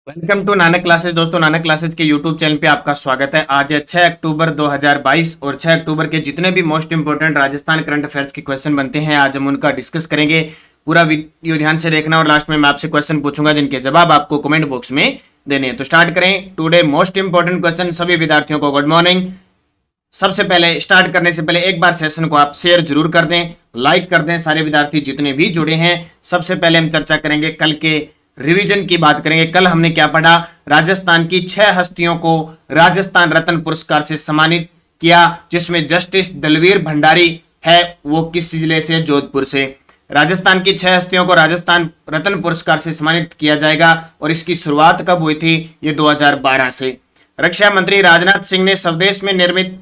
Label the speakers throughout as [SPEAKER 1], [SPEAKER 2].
[SPEAKER 1] Welcome to Nanak classes. दोस्तों, Nanak classes के YouTube channel पे आपका स्वागत है। आज है 6 अक्टूबर 2022 और 6 अक्टूबर के जितने भी most important Rajasthan current affairs के क्वेश्चन बनते हैं आज हम उनका डिस्कस करेंगे। पूरा वीडियो ध्यान से देखना और लास्ट में मैं आपसे क्वेश्चन पूछूंगा जिनके जवाब आपको कमेंट बॉक्स में देने हैं। तो स्टार्ट करें। Today most important question. सभी विद्यार्थियों को गुड मॉर्निंग। सबसे पहले स्टार्ट करने से पहले एक बार सेशन को आप शेयर जरूर कर दें, लाइक कर दें। सारे विद्यार्थी जितने भी जुड़े हैं, सबसे पहले हम चर्चा करेंगे कल के रिवीजन की बात करेंगे। कल हमने क्या पढ़ा? राजस्थान की 6 हस्तियों को राजस्थान रत्न पुरस्कार से सम्मानित किया, जिसमें जस्टिस दलवीर भंडारी है। वो किस जिले से? जोधपुर से। राजस्थान की 6 हस्तियों को राजस्थान रत्न पुरस्कार से सम्मानित किया जाएगा और इसकी शुरुआत कब हुई थी? ये 2012 से। रक्षा मंत्री राजनाथ सिंह ने स्वदेश में निर्मित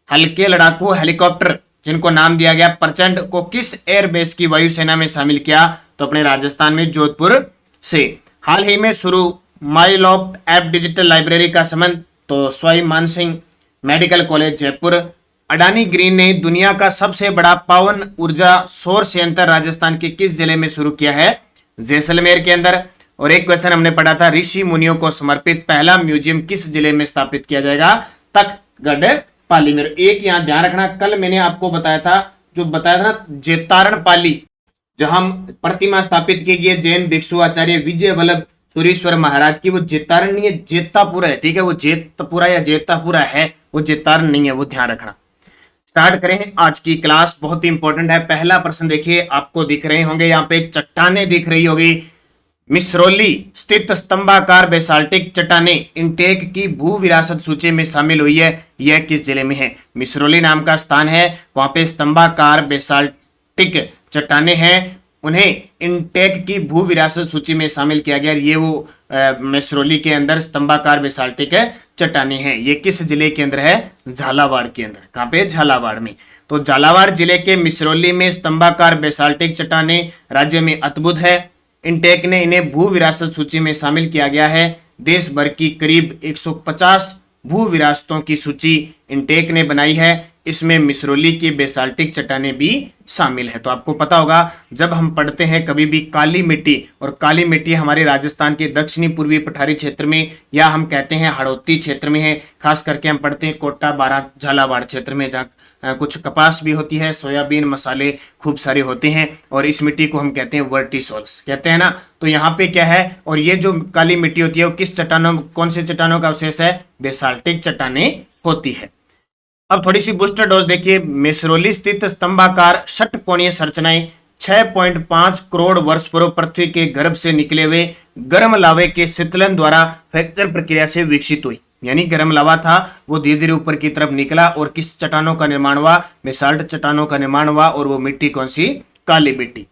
[SPEAKER 1] हल्के लड़ाकू हेलीकॉप्टर जिनको नाम दिया गया प्रचंड को किस एयरबेस की वायुसेना में शामिल किया? तो अपने राजस्थान में जोधपुर से। हाल ही में शुरू माईलॉफ्ट ऐप डिजिटल लाइब्रेरी का संबंध तो Sawai Mansingh medical college Jaipur. Adani green ने दुनिया का सबसे बड़ा पवन ऊर्जा सौर संयंत्र राजस्थान के किस जिले में शुरू किया है? जैसलमेर के अंदर। और एक क्वेश्चन हमने पढ़ा था, ऋषि मुनियों को समर्पित पहला म्यूजियम किस जिले में स्थापित किया जाएगा? तखतगढ़ पाली में। एक यहां ध्यान रखना, कल मैंने आपको बताया था, जो बताया था ना, जेतारण पाली जहां प्रतिमा स्थापित की गई जैन भिक्षु आचार्य विजय वल्लभ सुरीश्वर महाराज की, वो जेतारण नहीं है, जेतापुरा है। ठीक है, वो जेतपुरा या जेतापुरा है, वो जेतारण नहीं है, वो ध्यान रखना। स्टार्ट करें आज की क्लास। बहुत ही इंपॉर्टेंट है। पहला प्रश्न देखिए, आपको दिख रहे होंगे यहाँ पे चट्टाने दिख रही होगी। मिसरौली स्थित स्तंभाकार बेसाल्टिक चट्टाने इंटेक की भू विरासत सूची में शामिल हुई है। यह किस जिले में है? मिसरौली नाम का स्थान है, वहां पे स्तंभाकार बेसाल्टिक चट्टाने हैं, उन्हें इंटेक की भू विरासत सूची में शामिल किया गया। ये वो मिसरौली के अंदर स्तंभाकार बेसाल्टिक चट्टाने हैं। ये किस जिले के अंदर है? झालावाड़ के अंदर। कहां पे? झालावाड़ में। तो झालावाड़ जिले के मिसरौली में स्तंभाकार बेसाल्टिक चट्टाने राज्य में अद्भुत है। इंटेक ने इन्हें भू विरासत सूची में शामिल किया गया है। देश भर की करीब 150 भू विरासतों की सूची इंटेक ने बनाई है। इसमें मिसरौली की बेसाल्टिक चट्टाने भी शामिल है। तो आपको पता होगा, जब हम पढ़ते हैं कभी भी काली मिट्टी, और काली मिट्टी हमारे राजस्थान के दक्षिणी पूर्वी पठारी क्षेत्र में, या हम कहते हैं हड़ौती क्षेत्र में है। खास करके हम पढ़ते हैं कोटा बारां झालावाड़ क्षेत्र में, जहाँ कुछ कपास भी होती है, सोयाबीन मसाले खूब सारे होते हैं, और इस मिट्टी को हम कहते हैं वर्टिसोल्स कहते हैं ना। तो यहाँ पे क्या है, और ये जो काली मिट्टी होती है वो किस चट्टानों, कौन से चट्टानों का अवशेष है? बेसाल्टिक चट्टाने होती है। अब थोड़ी सी बूस्टर डोज देखिए। मिसरौली स्थित स्तंभाकार षटकोणीय संरचनाएं 6.5 करोड़ वर्ष पूर्व पृथ्वी के गर्भ से निकले हुए गर्म लावे के शीतलन द्वारा फ्रैक्चर प्रक्रिया से विकसित हुई। यानी गर्म लावा था, वो धीरे धीरे ऊपर की तरफ निकला और किस चट्टानों का निर्माण हुआ? बेसाल्ट चट्टानों का निर्माण हुआ। और वो मिट्टी कौन सी? काली मिट्टी,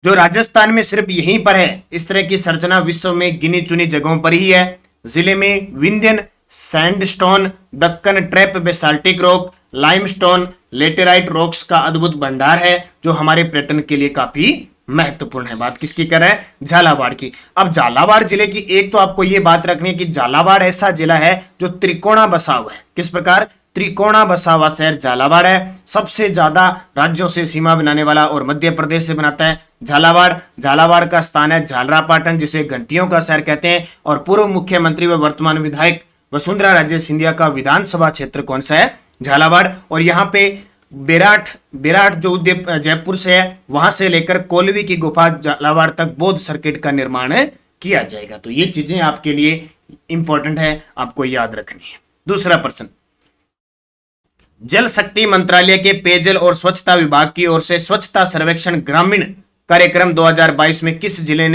[SPEAKER 1] जो राजस्थान में सिर्फ यहीं पर है। इस तरह की संरचना विश्व में गिनी चुनी जगहों पर ही है। जिले में Vindhyan sandstone, Deccan trap basaltic rock, limestone, laterite rocks का अद्भुत भंडार है, जो हमारे पर्यटन के लिए काफी महत्वपूर्ण है। बात किसकी कर रहा है? झालावाड़ की। अब झालावाड़ जिले की एक तो आपको यह बात रखनी है कि झालावाड़ ऐसा जिला है जो त्रिकोणा बसा हुआ है। किस प्रकार? त्रिकोणा बसा हुआ शहर झालावाड़ है। सबसे ज्यादा राज्यों से सीमा बनाने वाला और मध्य प्रदेश से बनाता है झालावाड़। झालावाड़ का स्थान है झालरापाटन, जिसे घंटियों का शहर कहते हैं। और पूर्व मुख्यमंत्री व वर्तमान विधायक वसुंधरा राजे सिंधिया का विधानसभा क्षेत्र कौन सा है? झालावाड़। और यहाँ पे बेराट जो जयपुर से है, वहां से लेकर कोलवी की गुफा झालावाड़ तक बौद्ध सर्किट का निर्माण किया जाएगा। तो ये चीजें आपके लिए इंपॉर्टेंट है, आपको याद रखनी है। दूसरा प्रश्न, जल शक्ति मंत्रालय के पेयजल और स्वच्छता विभाग की ओर से स्वच्छता सर्वेक्षण ग्रामीण कार्यक्रम 2022 में किस जिले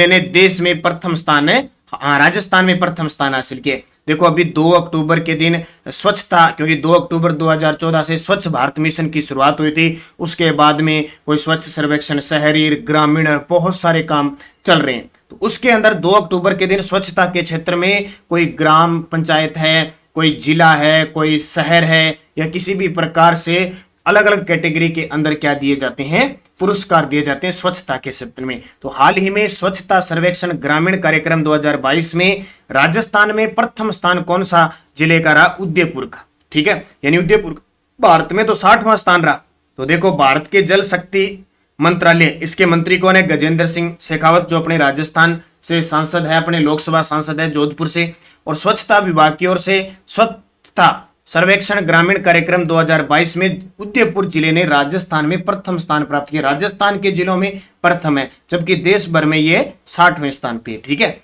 [SPEAKER 1] ने देश में प्रथम स्थान है? हाँ, राजस्थान में प्रथम स्थान हासिल किए। देखो, अभी 2 अक्टूबर के दिन स्वच्छता, क्योंकि 2 अक्टूबर 2014 से स्वच्छ भारत मिशन की शुरुआत हुई थी। उसके बाद में कोई स्वच्छ सर्वेक्षण, शहरी, ग्रामीण, बहुत सारे काम चल रहे हैं। तो उसके अंदर 2 अक्टूबर के दिन स्वच्छता के क्षेत्र में कोई ग्राम पंचायत है, कोई जिला है, कोई शहर है, या किसी भी प्रकार से अलग अलग कैटेगरी के अंदर क्या दिए जाते हैं? पुरस्कार दिए जाते हैं स्वच्छता के क्षेत्र में। तो हाल ही में स्वच्छता सर्वेक्षण ग्रामीण कार्यक्रम 2022 में राजस्थान में प्रथम स्थान कौन सा जिले का रहा? उदयपुर का। ठीक है, यानी उदयपुर भारत में तो 60वां स्थान रहा। तो देखो, भारत के जल शक्ति मंत्रालय, इसके मंत्री कौन है? गजेंद्र सिंह शेखावत, जो अपने राजस्थान से सांसद है, अपने लोकसभा सांसद है जोधपुर से। और स्वच्छता विभाग की ओर से स्वच्छता सर्वेक्षण ग्रामीण कार्यक्रम 2022 में उदयपुर जिले ने राजस्थान में प्रथम स्थान प्राप्त किया। राजस्थान के जिलों में प्रथम है, जबकि देश भर में ये 60वें स्थान पे। ठीक है,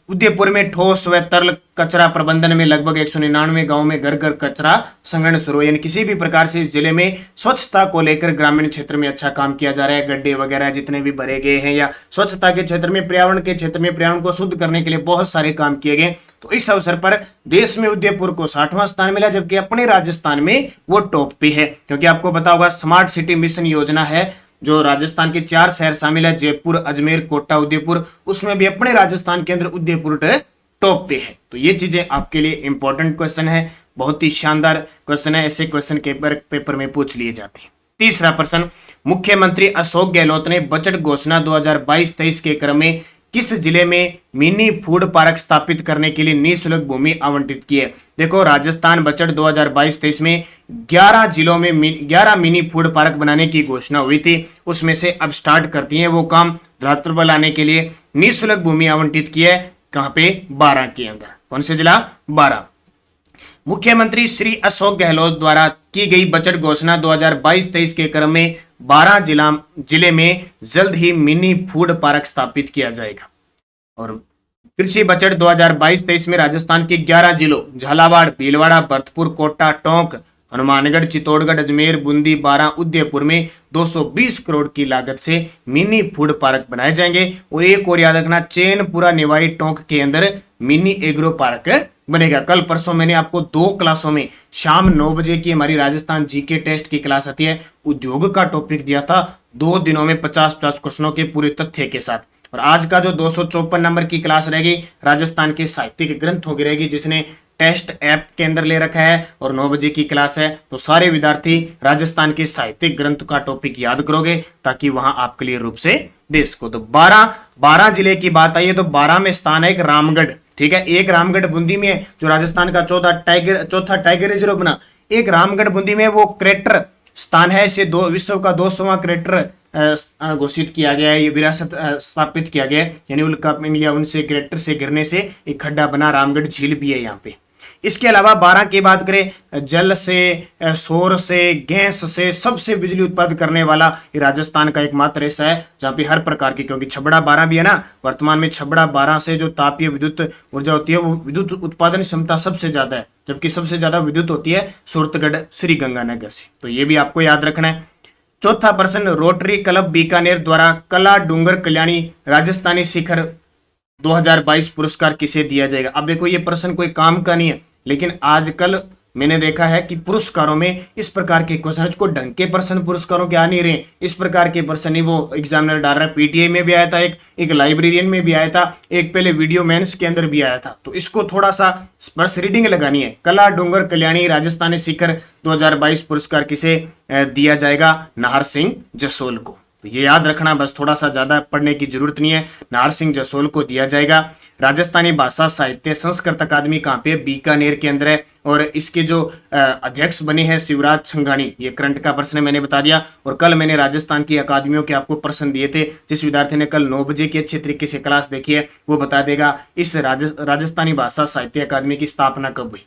[SPEAKER 1] उदयपुर में ठोस व तरल कचरा प्रबंधन में लगभग 199 गांव में घर घर कचरा संग्रहण शुरू, यानी किसी भी प्रकार से इस जिले में स्वच्छता को लेकर ग्रामीण क्षेत्र में अच्छा काम किया जा रहा है। गड्ढे वगैरह जितने भी भरे गए हैं, या स्वच्छता के क्षेत्र में, पर्यावरण के क्षेत्र में पर्यावरण को शुद्ध करने के लिए बहुत सारे काम किए गए। तो इस अवसर पर देश में उदयपुर को 60वां स्थान मिला, जबकि अपने राजस्थान में वो टॉप पे है। क्योंकि आपको पता होगा स्मार्ट सिटी मिशन योजना है, जो राजस्थान के 4 शहर शामिल है, जयपुर, अजमेर, कोटा, उदयपुर, उसमें भी अपने राजस्थान के अंदर उदयपुर टॉप पे है। तो ये चीजें आपके लिए इंपॉर्टेंट क्वेश्चन है, बहुत ही शानदार क्वेश्चन है, ऐसे क्वेश्चन के पेपर में पूछ लिए जाते हैं। तीसरा प्रश्न, मुख्यमंत्री अशोक गहलोत ने बजट घोषणा 2022-23 के क्रम में किस जिले में मिनी फूड पार्क स्थापित करने के लिए निःशुल्क भूमि आवंटित की है? देखो, राजस्थान बजट 2022-23 में 11 जिलों में 11 मिनी फूड पार्क बनाने की घोषणा हुई थी। उसमें से अब स्टार्ट करती है वो काम धरातल पर लाने के लिए निःशुल्क भूमि आवंटित की है। कहां पे? 12 के अंदर। कौन से जिला? 12। मुख्यमंत्री श्री अशोक गहलोत द्वारा की गई बजट घोषणा 2022-23 के क्रम में 12 जिले में जल्द ही मिनी फूड पार्क स्थापित किया जाएगा। और कृषि बजट 2022-23 में राजस्थान के 11 जिलों झालावाड़, भीलवाड़ा, भरतपुर, कोटा, टोंक, हनुमानगढ़, चित्तौड़गढ़, अजमेर, बूंदी, बारां, उदयपुर में 220 करोड़ की लागत से मिनी फूड पार्क बनाए जाएंगे। और एक और याद रखना, चैनपुरा, निवाई, टोंक के अंदर मिनी एग्रो पार्क बनेगा। कल परसों मैंने आपको 2 क्लासों में शाम 9 बजे की हमारी राजस्थान जीके टेस्ट की क्लास आती है, उद्योग का टॉपिक दिया था। 2 दिनों में 50-50 क्वेश्चनों के पूरे तथ्य के साथ। और आज का जो 254 नंबर की क्लास रहेगी राजस्थान के साहित्यिक ग्रंथों की रहेगी, जिसने टेस्ट ऐप के अंदर ले रखा है, और 9 बजे की क्लास है। तो सारे विद्यार्थी राजस्थान के साहित्यिक ग्रंथ का टॉपिक याद करोगे, ताकि वहां आप क्लियर रूप से देश को। तो 12 जिले की बात आई है, तो 12 में स्थान है एक रामगढ़। ठीक है, एक रामगढ़ बूंदी में है, जो राजस्थान का चौथा टाइगर रिजर्व बना। एक रामगढ़ बूंदी में वो क्रेटर स्थान है, इसे विश्व का 200वां क्रेटर घोषित किया गया है, ये विरासत स्थापित किया गया है। यानी उल्कापिंड या उनसे क्रेटर से गिरने से एक खड्डा बना, रामगढ़ झील भी है यहाँ पे। इसके अलावा 12 की बात करें, जल से, सौर से, गैस से, सबसे बिजली उत्पादन करने वाला ये राजस्थान का एकमात्र ऐसा है जहाँ पे हर प्रकार की, क्योंकि छबड़ा 12 भी है ना, वर्तमान में छबड़ा 12 से जो तापीय विद्युत ऊर्जा होती है, वो विद्युत उत्पादन क्षमता सबसे ज्यादा है, जबकि सबसे ज्यादा विद्युत होती है सूरतगढ़, श्री गंगानगर से। तो ये भी आपको याद रखना है। चौथा प्रश्न, रोटरी क्लब बीकानेर द्वारा कला डूंगर कल्याणी राजस्थानी शिखर 2022 पुरस्कार किसे दिया जाएगा? अब देखो, ये प्रश्न कोई काम का नहीं है, लेकिन आजकल मैंने देखा है कि पुरस्कारों में इस प्रकार के क्वेश्चन को ढंग के प्रश्न पुरस्कारों के आ नहीं रहे, इस प्रकार के प्रश्न ही वो एग्जामिनर डाल रहा है। पीटीआई में भी आया था, एक लाइब्रेरियन में भी आया था, एक पहले वीडियो मेंस के अंदर भी आया था। तो इसको थोड़ा सा बस रीडिंग लगानी है। कला डूंगर कल्याणी राजस्थानी शिखर 2022 पुरस्कार किसे दिया जाएगा? नाहर सिंह जसोल को। तो ये याद रखना, बस थोड़ा सा ज्यादा पढ़ने की जरूरत नहीं है, नाहर सिंह जसोल को दिया जाएगा। राजस्थानी भाषा साहित्य संस्कृत अकादमी कहाँ पे? बीकानेर के अंदर है। और इसके जो अध्यक्ष बने हैं शिवराज छंगानी, ये करंट का प्रश्न मैंने बता दिया। और कल मैंने राजस्थान की अकादमियों के आपको प्रश्न दिए थे, जिस विद्यार्थी ने कल 9 बजे की अच्छे तरीके से क्लास देखी है वो बता देगा इस राजस्थानी भाषा साहित्य अकादमी की स्थापना कब हुई।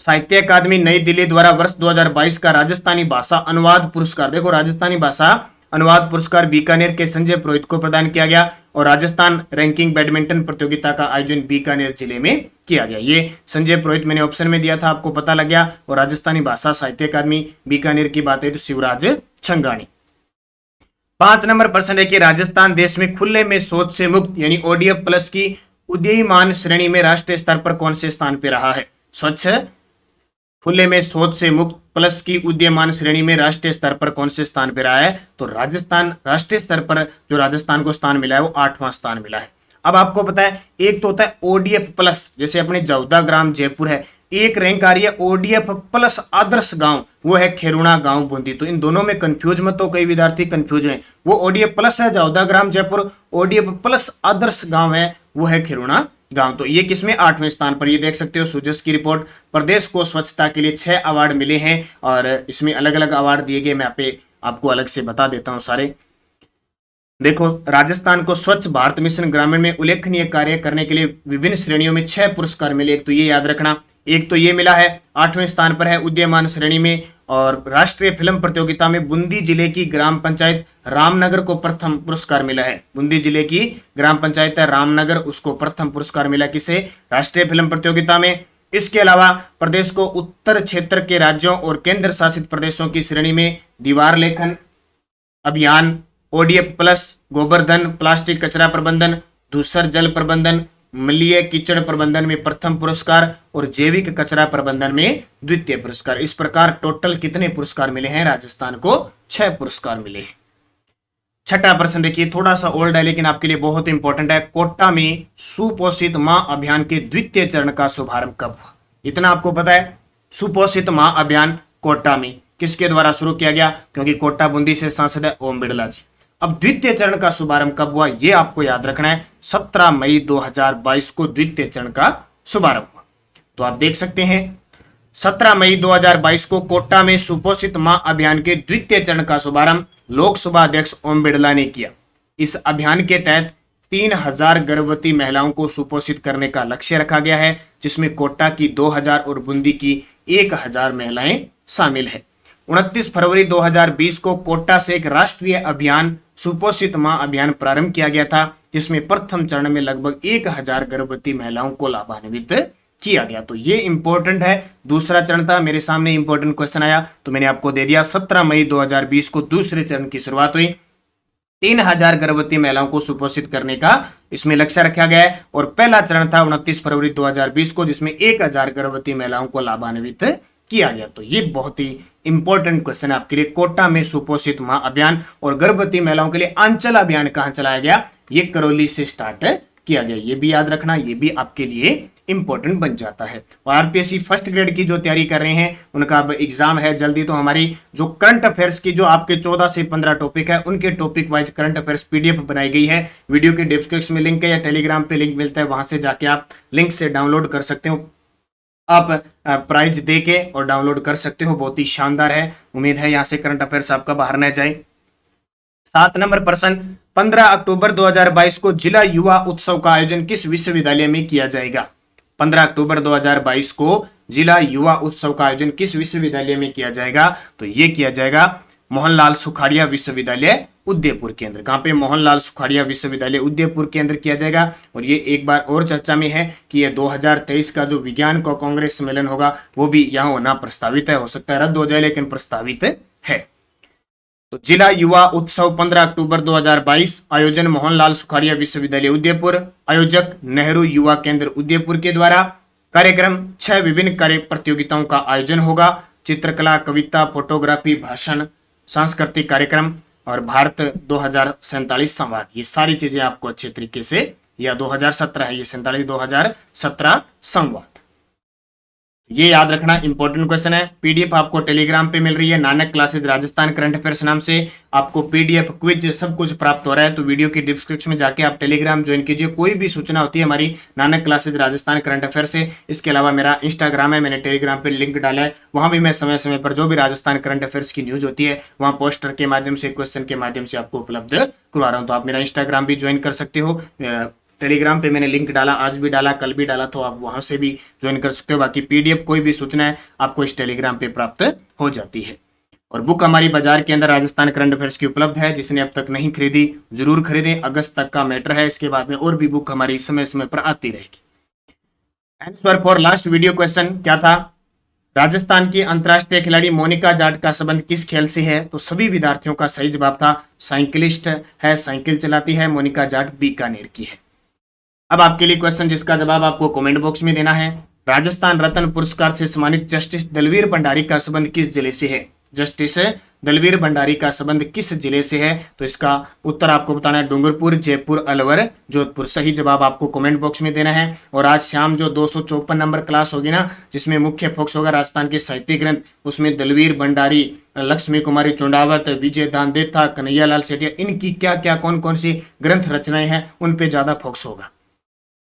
[SPEAKER 1] साहित्य अकादमी नई दिल्ली द्वारा वर्ष 2022 का राजस्थानी भाषा अनुवाद पुरस्कार, देखो राजस्थानी भाषा अनुवाद पुरस्कार बीकानेर के संजय पुरोहित को प्रदान किया गया। और राजस्थान रैंकिंग बैडमिंटन प्रतियोगिता का आयोजन बीकानेर जिले में किया गया। ये संजय पुरोहित मैंने ऑप्शन में दिया था, आपको पता लग गया। और राजस्थानी भाषा साहित्य अकादमी बीकानेर की बात है तो शिवराज छंगानी। 5 नंबर प्रश्न देखिए, राजस्थान देश में खुले में शौच से मुक्त यानी ODF प्लस की उदीयमान श्रेणी में राष्ट्रीय स्तर पर कौन से स्थान पर रहा है? स्वच्छ खुले में शौच से मुक्त प्लस की उदीयमान श्रेणी में राष्ट्रीय स्तर पर कौन से स्थान पर रहा है? तो राजस्थान राष्ट्रीय स्तर पर जो राजस्थान को स्थान मिला है वो 8वां स्थान मिला है। अब आपको पता है, एक तो होता है ODF प्लस, जैसे अपने जौदा ग्राम जयपुर है, एक रैंक आ रही है ODF प्लस आदर्श गांव, वो है खेरुणा गांव बूंदी। तो इन दोनों में कंफ्यूज मत हो, कई विद्यार्थी कंफ्यूज हैं। वो ODF प्लस है जौदा ग्राम जयपुर, ODF प्लस आदर्श गांव है वो है खेरुणा गांव। तो ये किसमें? 8वें स्थान पर। ये देख सकते हो सुजस की रिपोर्ट। प्रदेश को स्वच्छता के लिए 6 अवार्ड मिले हैं और इसमें अलग अलग अवार्ड दिए गए, मैं आपको अलग से बता देता हूं सारे। देखो, राजस्थान को स्वच्छ भारत मिशन ग्रामीण में उल्लेखनीय कार्य करने के लिए विभिन्न श्रेणियों में 6 पुरस्कार मिले। एक तो ये याद रखना, एक तो ये मिला है, 8वें स्थान पर है उदीयमान श्रेणी में। और राष्ट्रीय फिल्म प्रतियोगिता में बूंदी जिले की ग्राम पंचायत रामनगर को प्रथम पुरस्कार मिला है। बूंदी जिले की ग्राम पंचायत है रामनगर, उसको प्रथम पुरस्कार मिला किसे? राष्ट्रीय फिल्म प्रतियोगिता में। इसके अलावा प्रदेश को उत्तर क्षेत्र के राज्यों और केंद्र शासित प्रदेशों की श्रेणी में दीवार लेखन अभियान, ओडीएफ प्लस, गोवर्धन, प्लास्टिक कचरा प्रबंधन, धूसर जल प्रबंधन, मलय कीचड़ प्रबंधन में प्रथम पुरस्कार और जैविक कचरा प्रबंधन में द्वितीय पुरस्कार। इस प्रकार टोटल कितने पुरस्कार मिले हैं? राजस्थान को 6 पुरस्कार मिले हैं। छठा प्रश्न देखिए, थोड़ा सा ओल्ड है लेकिन आपके लिए बहुत इंपॉर्टेंट है। कोटा में सुपोषित मां अभियान के द्वितीय चरण का शुभारंभ कब हुआ? इतना आपको पता है। सुपोषित मां अभियान कोटा में किसके द्वारा शुरू किया गया? क्योंकि कोटा बूंदी से सांसद है ओम बिड़ला जी। अब द्वितीय चरण का शुभारंभ कब हुआ ये आपको याद रखना है। 17 मई 2022 को द्वितीय चरण का शुभारंभ हुआ। तो आप देख सकते हैं 17 मई 2022 को कोटा में सुपोषित मां अभियान के द्वितीय चरण का शुभारंभ लोकसभा अध्यक्ष ओम बिड़ला ने किया। इस अभियान के तहत 3000 गर्भवती महिलाओं को सुपोषित करने का लक्ष्य रखा गया है, जिसमें कोटा की 2000 और बूंदी की 1000 महिलाएं शामिल है। 29 फरवरी 2020 को कोटा से एक राष्ट्रीय अभियान सुपोषित मां अभियान प्रारंभ किया गया था, जिसमें प्रथम चरण में लगभग 1000 गर्भवती महिलाओं को लाभान्वित किया गया। तो ये इंपॉर्टेंट है। दूसरा चरण था, मेरे सामने इंपॉर्टेंट क्वेश्चन आया तो मैंने आपको दे दिया। 17 मई 2020 को दूसरे चरण की शुरुआत हुई। 3000 गर्भवती महिलाओं को सुपोषित करने का इसमें लक्ष्य रखा गया है। और पहला चरण था 29 फरवरी 2020 को, जिसमें 1000 गर्भवती महिलाओं को लाभान्वित किया गया। तो ये बहुत ही इंपॉर्टेंट क्वेश्चन है आपके लिए। कोटा में सुपोषित मां अभियान और गर्भवती महिलाओं के लिए आंचल अभियान कहां चलाया गया? ये करौली से स्टार्ट किया गया। ये भी याद रखना, ये भी आपके लिए इंपॉर्टेंट बन जाता है। और आरपीएससी फर्स्ट ग्रेड की जो तैयारी कर रहे हैं उनका अब एग्जाम है जल्दी, तो हमारी जो करंट अफेयर्स की जो आपके 14 से 15 टॉपिक है उनके topic wise current affairs PDF बनाई गई है। वीडियो के डिस्क्रिप्शन में लिंक है या टेलीग्राम पे लिंक मिलता है, वहां से जाके आप लिंक से डाउनलोड कर सकते हो। आप प्राइज दे के और डाउनलोड कर सकते हो। बहुत ही शानदार है। उम्मीद है यहां से करंट अफेयर्स आपका बाहर न जाए। 7 नंबर प्रश्न, 15 अक्टूबर 2022 को जिला युवा उत्सव का आयोजन किस विश्वविद्यालय में किया जाएगा? 15 अक्टूबर 2022 को जिला युवा उत्सव का आयोजन किस विश्वविद्यालय में किया जाएगा? तो यह किया जाएगा मोहनलाल सुखाड़िया विश्वविद्यालय उदयपुर केंद्र। कहां पे? मोहनलाल सुखाड़िया विश्वविद्यालय उदयपुर केंद्र किया जाएगा। और ये एक बार और चर्चा में है कि ये 2023 का जो विज्ञान का कांग्रेस सम्मेलन होगा वो भी यहां होना प्रस्तावित है। हो सकता है रद्द हो जाए लेकिन प्रस्तावित है। तो जिला युवा उत्सव 15 अक्टूबर 2022, आयोजन मोहनलाल सुखाड़िया विश्वविद्यालय उदयपुर, आयोजक नेहरू युवा केंद्र उदयपुर के द्वारा। कार्यक्रम 6 विभिन्न कार्य प्रतियोगिताओं का आयोजन होगा। चित्रकला, कविता, फोटोग्राफी, भाषण, सांस्कृतिक कार्यक्रम और भारत 2047 संवाद। ये सारी चीजें आपको अच्छे तरीके से, या 2017 है ये 47, 2017 संवाद। ये याद रखना, इंपॉर्टेंट क्वेश्चन है। पीडीएफ आपको टेलीग्राम पे मिल रही है, Nanak classes Rajasthan current affairs नाम से। आपको पीडीएफ, क्विज सब कुछ प्राप्त हो रहा है। तो वीडियो की डिस्क्रिप्शन में जाके आप टेलीग्राम ज्वाइन कीजिए। कोई भी सूचना होती है हमारी Nanak classes Rajasthan current affair से। इसके अलावा मेरा इंस्टाग्राम है, मैंने टेलीग्राम पे लिंक डाला है, वहां भी मैं समय समय पर जो भी राजस्थान करंट अफेयर्स की न्यूज होती है वहां पोस्टर के माध्यम से, क्वेश्चन के माध्यम से आपको उपलब्ध करवा रहा हूँ। तो आप मेरा इंस्टाग्राम भी ज्वाइन कर सकते हो। टेलीग्राम पे मैंने लिंक डाला, आज भी डाला, कल भी डाला, तो आप वहां से भी ज्वाइन कर सकते हो। बाकी पीडीएफ कोई भी सूचना है आपको इस टेलीग्राम पे प्राप्त हो जाती है। और बुक हमारी बाजार के अंदर राजस्थान करंट अफेयर्स की उपलब्ध है। जिसने अब तक नहीं खरीदी जरूर खरीदें, अगस्त तक का मैटर है। इसके बाद में और भी बुक हमारी समय समय पर आती रहेगी। Answer for last video question क्या था? राजस्थान की अंतरराष्ट्रीय खिलाड़ी मोनिका जाट का संबंध किस खेल से है? तो सभी विद्यार्थियों का सही जवाब था साइकिलिस्ट है, साइकिल चलाती है। मोनिका जाट बीकानेर की है। अब आपके लिए क्वेश्चन जिसका जवाब आपको कमेंट बॉक्स में देना है। राजस्थान रत्न पुरस्कार से सम्मानित जस्टिस दलवीर भंडारी का संबंध किस जिले से है? जस्टिस दलवीर भंडारी का संबंध किस जिले से है? तो इसका उत्तर आपको बताना है डूंगरपुर, जयपुर, अलवर, जोधपुर। सही जवाब आपको कमेंट बॉक्स में देना है। और आज शाम जो 254 नंबर क्लास होगी ना, जिसमें मुख्य फोकस होगा राजस्थान के साहित्य ग्रंथ, उसमें दलवीर भंडारी, लक्ष्मी कुमारी चुंडावत, विजय दानदेथा, कन्हैयालाल सेठिया, इनकी क्या क्या कौन कौन सी ग्रंथ रचनाएं हैं उन पे ज्यादा फोकस होगा।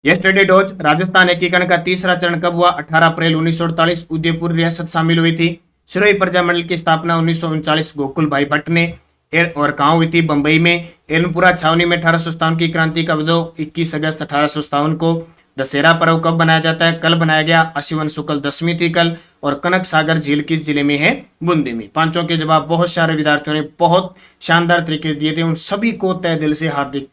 [SPEAKER 1] यस्टरडे डोज राजस्थान एकीकरण का तीसरा चरण कब हुआ? 18 अप्रैल 1948 उदयपुर रियासत शामिल हुई थी। सिरोही प्रजा मंडल की स्थापना 1939 गोकुल भाई भट्ट ने और कहाँ हुई थी? बंबई में। एलमपुरा छावनी में 1857 की क्रांति कब दो? 21 अगस्त 1857 को। दशहरा पर्व कब बनाया जाता है? कल बनाया गया। अश्विन शुक्ल दशमी थी कल। और कनक सागर झील किस जिले में है? बूंदी में। पांचों के जवाब बहुत सारे विद्यार्थियों ने बहुत शानदार तरीके दिए थे। उन सभी को तहे दिल से हार्दिक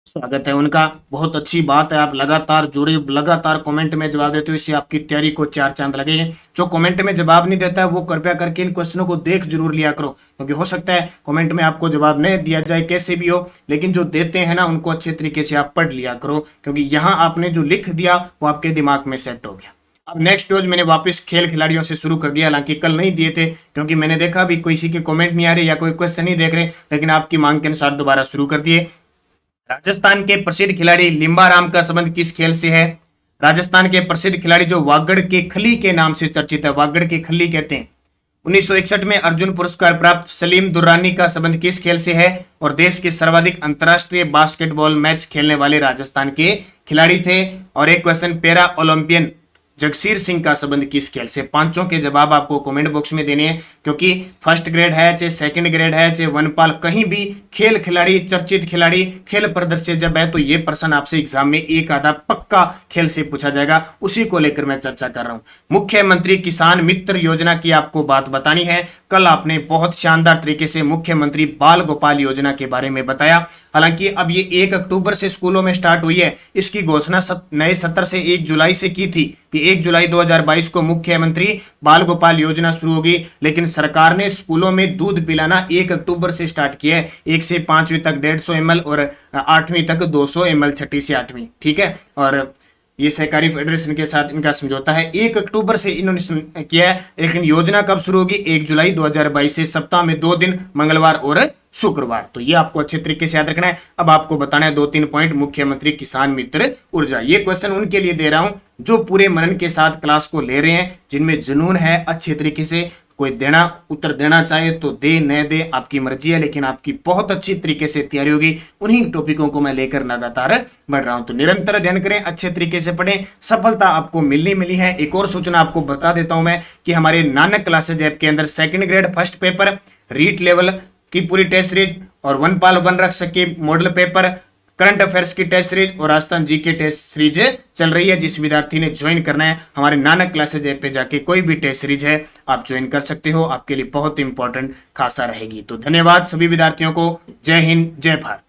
[SPEAKER 1] स्वागत है उनका। बहुत अच्छी बात है, आप लगातार जुड़े, लगातार कमेंट में जवाब देते हो, इससे आपकी तैयारी को चार चांद लगेंगे। जो कमेंट में जवाब नहीं देता है वो कृपया करके इन क्वेश्चनों को देख जरूर लिया करो, क्योंकि हो सकता है कमेंट में आपको जवाब नहीं दिया जाए कैसे भी हो, लेकिन जो देते हैं ना उनको अच्छे तरीके से आप पढ़ लिया करो, क्योंकि यहाँ आपने जो लिख दिया वो आपके दिमाग में सेट हो गया। अब नेक्स्ट रोज मैंने वापस खेल खिलाड़ियों से शुरू कर दिया, हालांकि कल नहीं दिए थे क्योंकि मैंने देखा भी किसी के कमेंट नहीं आ रहे या कोई क्वेश्चन नहीं देख रहे, लेकिन आपकी मांग के अनुसार दोबारा शुरू कर दिए। राजस्थान के प्रसिद्ध खिलाड़ी लिम्बाराम का संबंध किस खेल से है? राजस्थान के प्रसिद्ध खिलाड़ी जो वागड़ के खली के नाम से चर्चित है, वागड़ के खली कहते हैं। 1961 में अर्जुन पुरस्कार प्राप्त सलीम दुर्रानी का संबंध किस खेल से है? और देश के सर्वाधिक अंतरराष्ट्रीय बास्केटबॉल मैच खेलने वाले राजस्थान के खिलाड़ी थे। और एक question, para Olympian Jagsir Singh का संबंध किस खेल से? पांचों के जवाब आपको कमेंट बॉक्स में देने हैं, क्योंकि फर्स्ट ग्रेड है चाहे सेकंड ग्रेड है चाहे वनपाल, कहीं भी खेल खिलाड़ी, चर्चित खिलाड़ी, खेल प्रदर्शित जब है तो ये प्रश्न आपसे एग्जाम में एक आधा पक्का खेल से पूछा जाएगा, उसी को लेकर मैं चर्चा कर रहा हूं। मुख्यमंत्री किसान मित्र योजना की आपको बात बतानी है। कल आपने बहुत शानदार तरीके से मुख्यमंत्री बाल गोपाल योजना के बारे में बताया। हालांकि अब ये 1 अक्टूबर से स्कूलों में स्टार्ट हुई है, इसकी घोषणा नए सत्र से 1 जुलाई से की थी कि 1 जुलाई 2022 को मुख्यमंत्री बाल गोपाल योजना शुरू होगी, लेकिन सरकार ने स्कूलों में दूध पिलाना 1 अक्टूबर से स्टार्ट किया है। 1 से 5वीं तक 150 ml और 8वीं तक 200 ml, 6ठी से 8वीं, ठीक है। और ये सहकारी फेडरेशन के साथ इनका समझौता है। 1 अक्टूबर से इन्होंने किया है, लेकिन योजना कब शुरू होगी? 1 जुलाई 2022 से, सप्ताह में 2 दिन, मंगलवार और शुक्रवार। तो ये आपको अच्छे तरीके से याद रखना है। अब आपको बताना है 2-3 पॉइंट मुख्यमंत्री किसान मित्र ऊर्जा। ये क्वेश्चन उनके लिए दे रहा हूं जो पूरे मनन के साथ क्लास को ले रहे हैं, जिनमें जुनून है अच्छे तरीके से। कोई देना उत्तर देना चाहे तो दे, न दे आपकी मर्जी है, लेकिन आपकी बहुत अच्छी तरीके से तैयारी होगी। उन्हीं टॉपिकों को मैं लेकर लगातार बढ़ रहा हूं, तो निरंतर अध्ययन करें, अच्छे तरीके से पढ़ें, सफलता आपको मिली है। एक और सूचना आपको बता देता हूं मैं कि हमारे नानक क्लासेज ऐप के अंदर second grade first paper, REET level की पूरी टेस्ट सीरीज और वनपाल वन रक्षक की मॉडल पेपर, करंट अफेयर्स की टेस्ट सीरीज और राजस्थान जी के टेस्ट सीरीज चल रही है। जिस विद्यार्थी ने ज्वाइन करना है हमारे नानक क्लासेज ऐप पे जाके कोई भी टेस्ट सीरीज है आप ज्वाइन कर सकते हो, आपके लिए बहुत इंपॉर्टेंट खासा रहेगी। तो धन्यवाद सभी विद्यार्थियों को। जय हिंद, जय भारत।